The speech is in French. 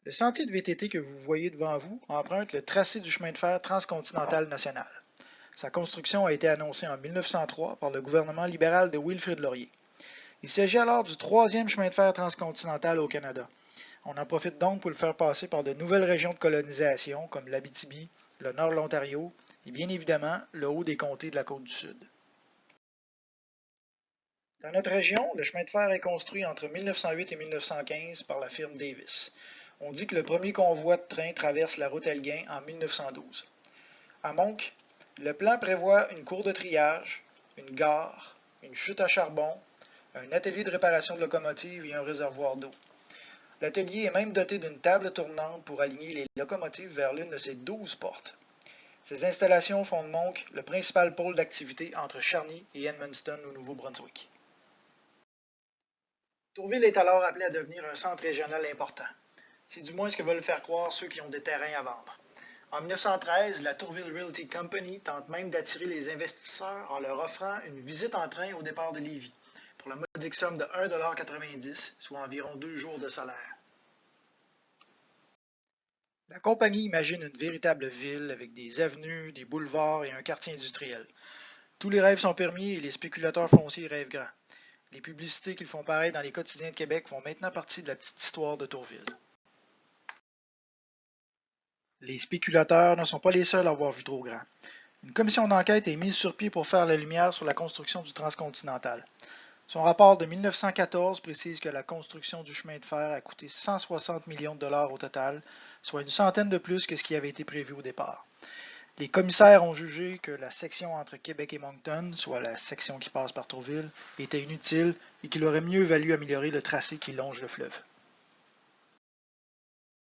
Le sentier de VTT que vous voyez devant vous emprunte le tracé du chemin de fer transcontinental national. Sa construction a été annoncée en 1903 par le gouvernement libéral de Wilfrid Laurier. Il s'agit alors du troisième chemin de fer transcontinental au Canada. On en profite donc pour le faire passer par de nouvelles régions de colonisation comme l'Abitibi, le nord de l'Ontario et bien évidemment le haut des comtés de la côte du Sud. Dans notre région, le chemin de fer est construit entre 1908 et 1915 par la firme Davis. On dit que le premier convoi de train traverse la route Elgin en 1912. À Monk, le plan prévoit une cour de triage, une gare, une chute à charbon, un atelier de réparation de locomotives et un réservoir d'eau. L'atelier est même doté d'une table tournante pour aligner les locomotives vers l'une de ses 12 portes. Ces installations font de Monk le principal pôle d'activité entre Charny et Edmundston au Nouveau-Brunswick. Tourville est alors appelé à devenir un centre régional important. C'est du moins ce que veulent faire croire ceux qui ont des terrains à vendre. En 1913, la Tourville Realty Company tente même d'attirer les investisseurs en leur offrant une visite en train au départ de Lévis, pour la modique somme de 1,90 $, soit environ 2 jours de salaire. La compagnie imagine une véritable ville avec des avenues, des boulevards et un quartier industriel. Tous les rêves sont permis et les spéculateurs fonciers rêvent grand. Les publicités qu'ils font paraître dans les quotidiens de Québec font maintenant partie de la petite histoire de Tourville. Les spéculateurs ne sont pas les seuls à avoir vu trop grand. Une commission d'enquête est mise sur pied pour faire la lumière sur la construction du transcontinental. Son rapport de 1914 précise que la construction du chemin de fer a coûté 160 millions de dollars au total, soit une centaine de plus que ce qui avait été prévu au départ. Les commissaires ont jugé que la section entre Québec et Moncton, soit la section qui passe par Tourville, était inutile et qu'il aurait mieux valu améliorer le tracé qui longe le fleuve.